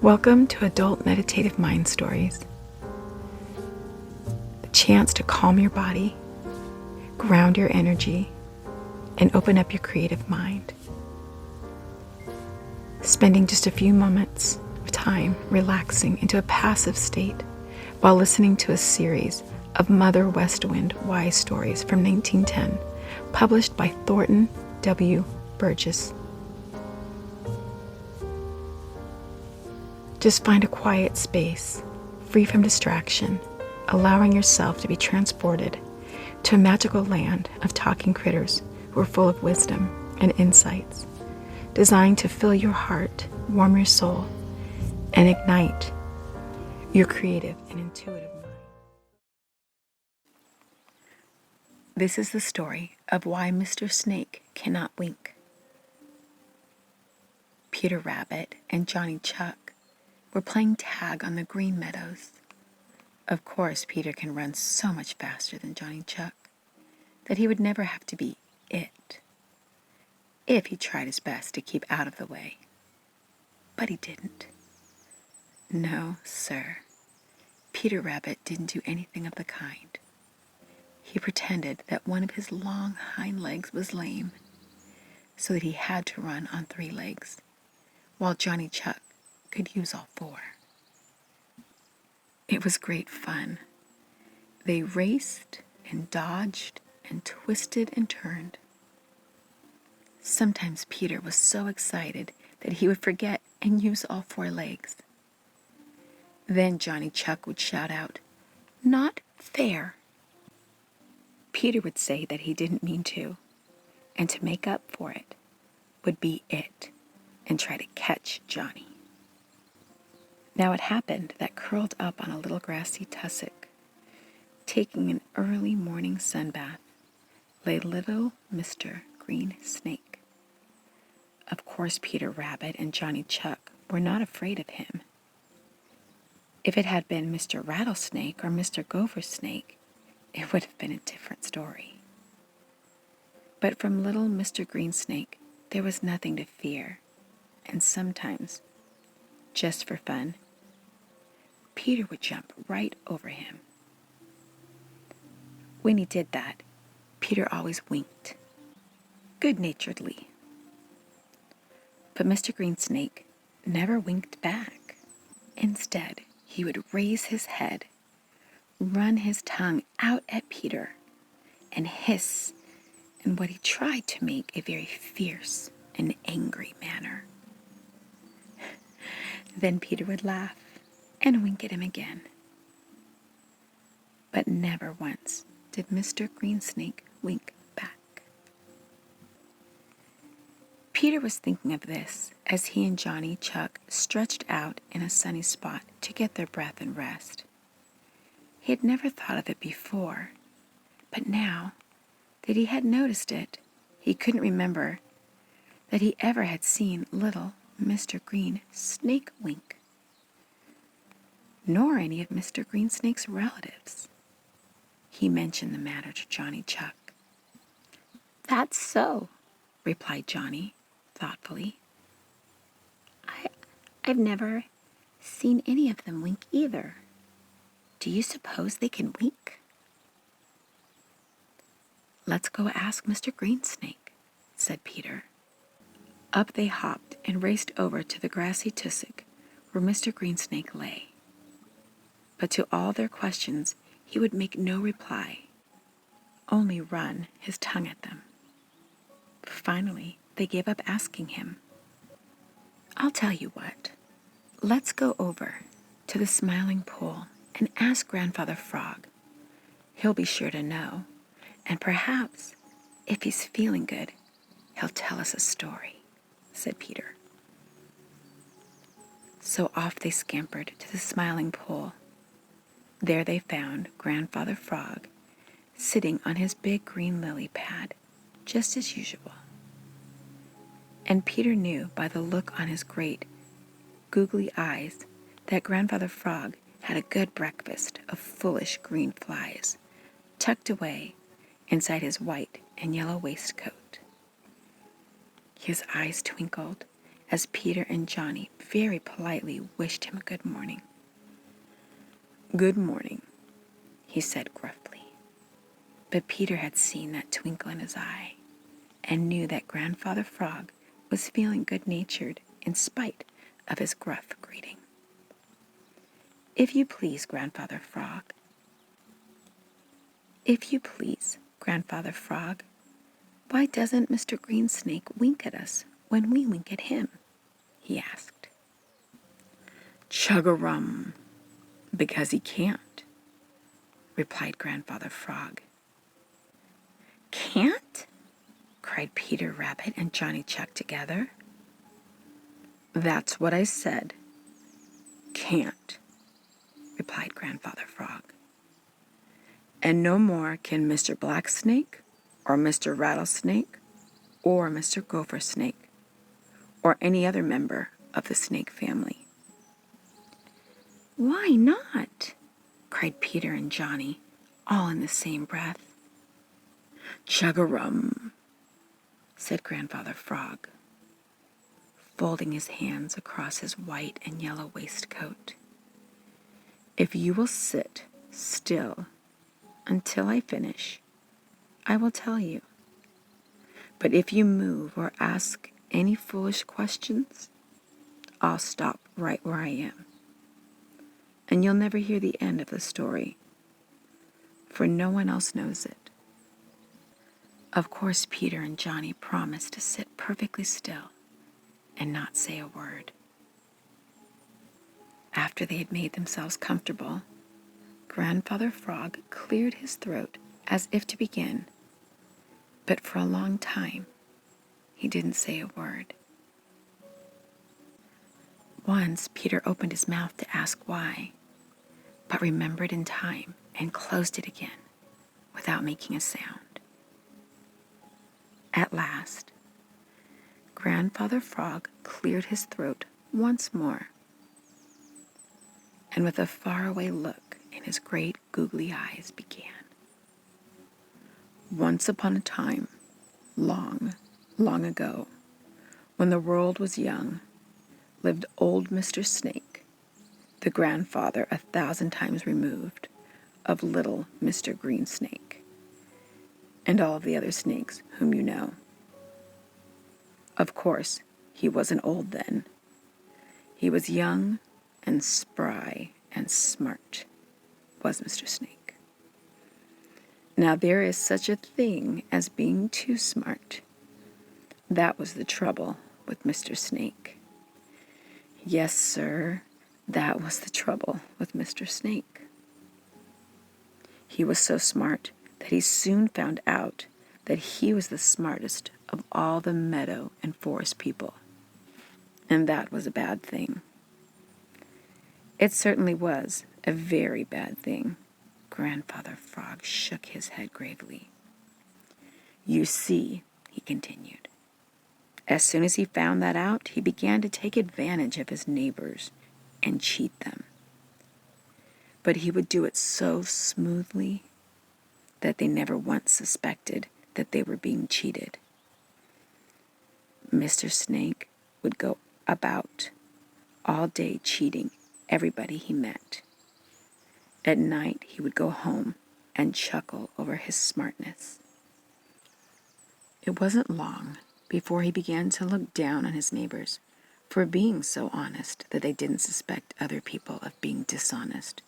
Welcome to Adult Meditative Mind Stories. The chance to calm your body, ground your energy, and open up your creative mind. Spending just a few moments of time relaxing into a passive state while listening to a series of Mother West Wind wise stories from 1910, published by Thorton W. Burgess. Just find a quiet space, free from distraction, allowing yourself to be transported to a magical land of talking critters who are full of wisdom and insights, designed to fill your heart, warm your soul, and ignite your creative and intuitive mind. This is the story of why Mr. Snake cannot wink. Peter Rabbit and Johnny Chuck were playing tag on the green meadows. Of course, Peter can run so much faster than Johnny Chuck that he would never have to be it if he tried his best to keep out of the way. But he didn't. No, sir. Peter Rabbit didn't do anything of the kind. He pretended that one of his long hind legs was lame, so that he had to run on 3 legs, while Johnny Chuck could use all 4. It was great fun. They raced and dodged and twisted and turned. Sometimes Peter was so excited that he would forget and use all 4 legs. Then Johnny Chuck would shout out, "Not fair." Peter would say that he didn't mean to, and to make up for it, would be it and try to catch Johnny. Now it happened that curled up on a little grassy tussock, taking an early morning sunbath, lay little Mr. Green Snake. Of course, Peter Rabbit and Johnny Chuck were not afraid of him. If it had been Mr. Rattlesnake or Mr. Gopher Snake, it would have been a different story. But from little Mr. Green Snake, there was nothing to fear, and sometimes, just for fun, Peter would jump right over him. When he did that, Peter always winked, good-naturedly. But Mr. Green Snake never winked back. Instead, he would raise his head, run his tongue out at Peter, and hiss in what he tried to make a very fierce and angry manner. Then Peter would laugh and wink at him again. But never once did Mr. Green Snake wink back. Peter was thinking of this as he and Johnny Chuck stretched out in a sunny spot to get their breath and rest. He had never thought of it before, but now that he had noticed it, he couldn't remember that he ever had seen little Mr. Green Snake wink, nor any of Mr. Green Snake's relatives. He mentioned the matter to Johnny Chuck. "That's so," replied Johnny thoughtfully. I've never seen any of them wink either. Do you suppose they can wink?" "Let's go ask Mr. Green Snake," said Peter. Up they hopped and raced over to the grassy tussock where Mr. Green Snake lay. But to all their questions he would make no reply, only run his tongue at them. Finally, they gave up asking him. "I'll tell you what. Let's go over to the Smiling Pool and ask Grandfather Frog. He'll be sure to know, and perhaps, if he's feeling good, he'll tell us a story," said Peter. So off they scampered to the Smiling Pool. There they found Grandfather Frog sitting on his big green lily pad, just as usual. And Peter knew by the look on his great, googly eyes that Grandfather Frog had a good breakfast of foolish green flies tucked away inside his white and yellow waistcoat. His eyes twinkled as Peter and Johnny very politely wished him a good morning. "Good morning," he said gruffly. But Peter had seen that twinkle in his eye and knew that Grandfather Frog was feeling good-natured in spite of his gruff greeting. "If you please, Grandfather Frog." "If you please, Grandfather Frog, why doesn't Mr. Greensnake wink at us when we wink at him?" he asked. "Chug-a-rum, because he can't," replied Grandfather Frog. "Can't?" cried Peter Rabbit and Johnny Chuck together. "That's what I said. Can't," replied Grandfather Frog. "And no more can Mr. Blacksnake or Mr. Rattlesnake or Mr. Gopher Snake or any other member of the snake family." "Why not?" cried Peter and Johnny, all in the same breath. "Chug-a-rum," said Grandfather Frog, folding his hands across his white and yellow waistcoat. "If you will sit still until I finish, I will tell you. But if you move or ask any foolish questions, I'll stop right where I am. And you'll never hear the end of the story, for no one else knows it." Of course, Peter and Johnny promised to sit perfectly still and not say a word. After they had made themselves comfortable, Grandfather Frog cleared his throat as if to begin, but for a long time he didn't say a word. Once Peter opened his mouth to ask why, but remembered in time and closed it again without making a sound. At last, Grandfather Frog cleared his throat once more, and with a faraway look in his great googly eyes began. "Once upon a time, long, long ago, when the world was young, lived old Mr. Snake, the grandfather 1,000 times removed of little Mr. Greensnake, and all of the other snakes whom you know. Of course, he wasn't old then. He was young and spry and smart, was Mr. Snake. Now there is such a thing as being too smart. That was the trouble with Mr. Snake. Yes, sir, that was the trouble with Mr. Snake. He was so smart that he soon found out that he was the smartest of all the meadow and forest people. And that was a bad thing. It certainly was a very bad thing. Grandfather Frog shook his head gravely. You see, he continued, as soon as he found that out, he began to take advantage of his neighbors and cheat them. But he would do it so smoothly that they never once suspected that they were being cheated. Mr. Snake would go about all day cheating everybody he met. At night, he would go home and chuckle over his smartness. It wasn't long before he began to look down on his neighbors for being so honest that they didn't suspect other people of being dishonest,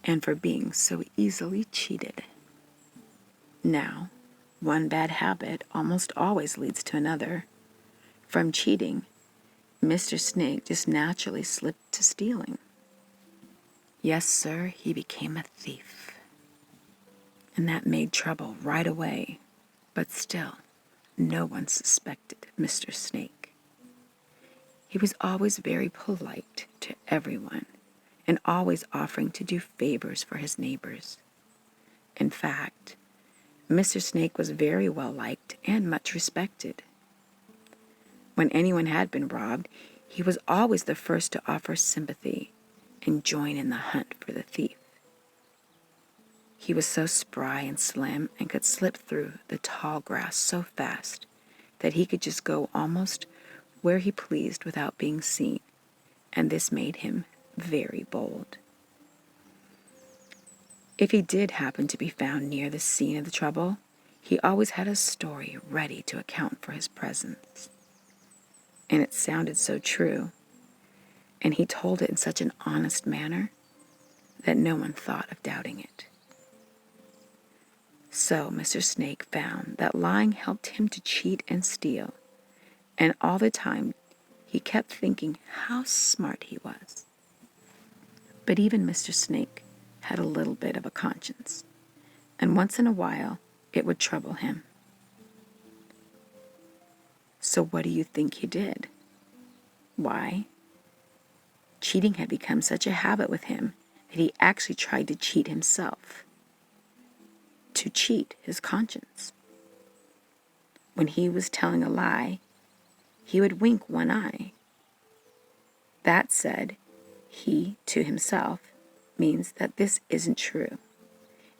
and for being so easily cheated. Now, one bad habit almost always leads to another. From cheating, Mr. Snake just naturally slipped to stealing. Yes, sir, he became a thief. And that made trouble right away. But still, no one suspected Mr. Snake. He was always very polite to everyone and always offering to do favors for his neighbors. In fact, Mr. Snake was very well liked and much respected. When anyone had been robbed, he was always the first to offer sympathy and join in the hunt for the thief. He was so spry and slim and could slip through the tall grass so fast that he could just go almost where he pleased without being seen, and this made him very bold. If he did happen to be found near the scene of the trouble, he always had a story ready to account for his presence. And it sounded so true, and he told it in such an honest manner that no one thought of doubting it. So Mr. Snake found that lying helped him to cheat and steal, and all the time he kept thinking how smart he was. But even Mr. Snake had a little bit of a conscience, and once in a while it would trouble him. So what do you think he did? Why, cheating had become such a habit with him that he actually tried to cheat himself, to cheat his conscience. When he was telling a lie, he would wink one eye. That said, he to himself means that this isn't true.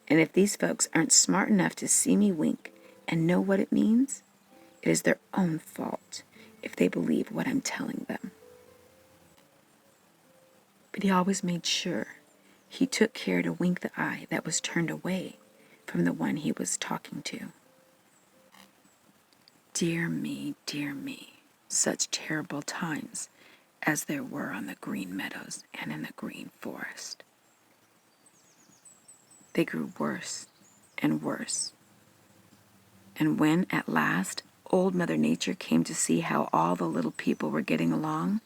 And if these folks aren't smart enough to see me wink and know what it means, it is their own fault if they believe what I'm telling them. But he always made sure he took care to wink the eye that was turned away from the one he was talking to. Dear me, such terrible times as there were on the green meadows and in the green forest. They grew worse and worse. And when, at last, Old Mother Nature came to see how all the little people were getting along,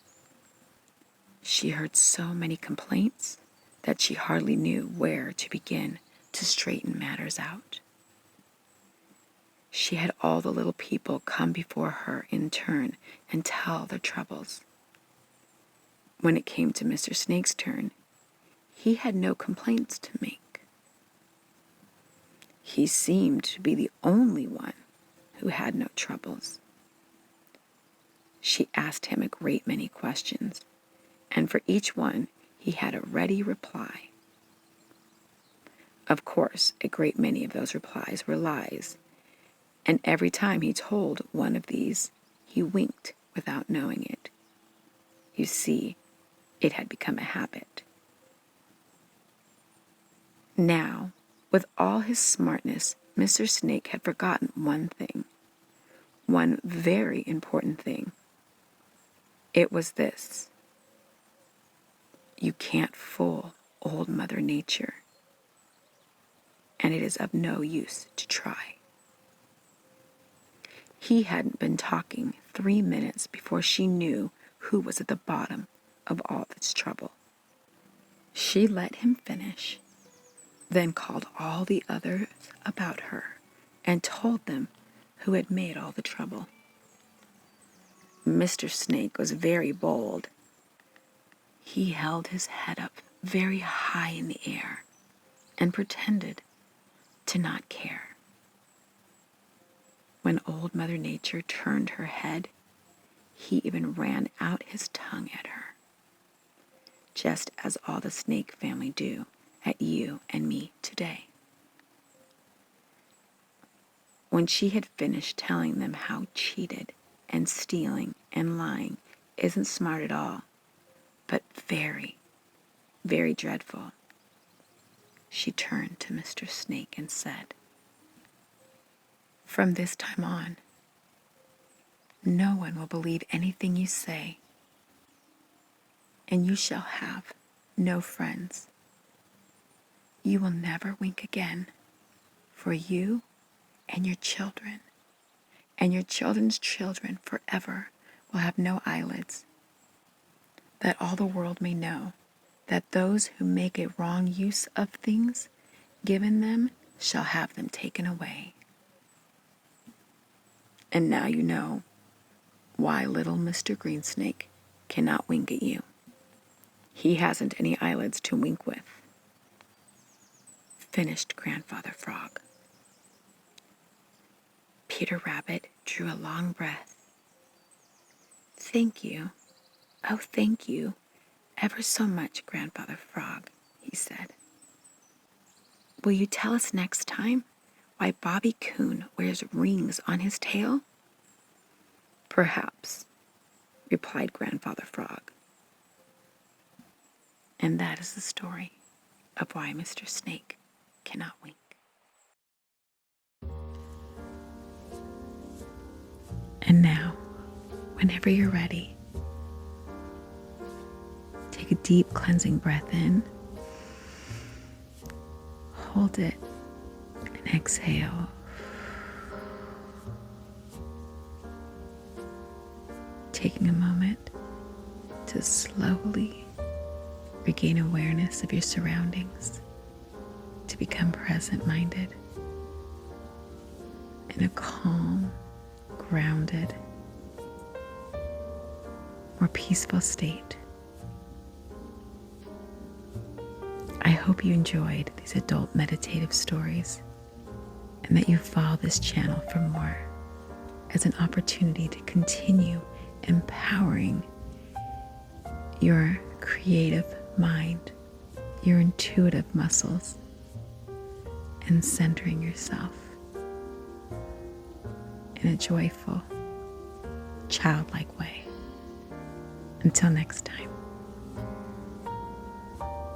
she heard so many complaints that she hardly knew where to begin to straighten matters out. She had all the little people come before her in turn and tell their troubles. When it came to Mr. Snake's turn, he had no complaints to make. He seemed to be the only one who had no troubles. She asked him a great many questions, and for each one he had a ready reply. Of course, a great many of those replies were lies, and every time he told one of these, he winked without knowing it. You see, it had become a habit. Now, with all his smartness, Mr. Snake had forgotten one thing, one very important thing. It was this: you can't fool Old Mother Nature, and it is of no use to try. He hadn't been talking 3 minutes before she knew who was at the bottom of all this trouble. She let him finish, then called all the others about her and told them who had made all the trouble. Mr. Snake was very bold. He held his head up very high in the air and pretended to not care. When Old Mother Nature turned her head, he even ran out his tongue at her, just as all the snake family do at you and me today. When she had finished telling them how cheated and stealing and lying isn't smart at all, but very, very dreadful, she turned to Mr. Snake and said, "From this time on, no one will believe anything you say, and you shall have no friends. You will never wink again, for you and your children and your children's children forever will have no eyelids, that all the world may know that those who make a wrong use of things given them shall have them taken away." And now you know why little Mr. Greensnake cannot wink at you. He hasn't any eyelids to wink with, finished Grandfather Frog. Peter Rabbit drew a long breath. "Thank you, oh thank you, ever so much, Grandfather Frog," he said. "Will you tell us next time why Bobby Coon wears rings on his tail?" "Perhaps," replied Grandfather Frog. And that is the story of why Mr. Snake cannot wink. And now, whenever you're ready, take a deep cleansing breath in, hold it, and exhale. Taking a moment to slowly regain awareness of your surroundings, to become present-minded in a calm, grounded, more peaceful state. I hope you enjoyed these adult meditative stories and that you follow this channel for more as an opportunity to continue empowering your creative mind, your intuitive muscles, and centering yourself in a joyful, childlike way. Until next time.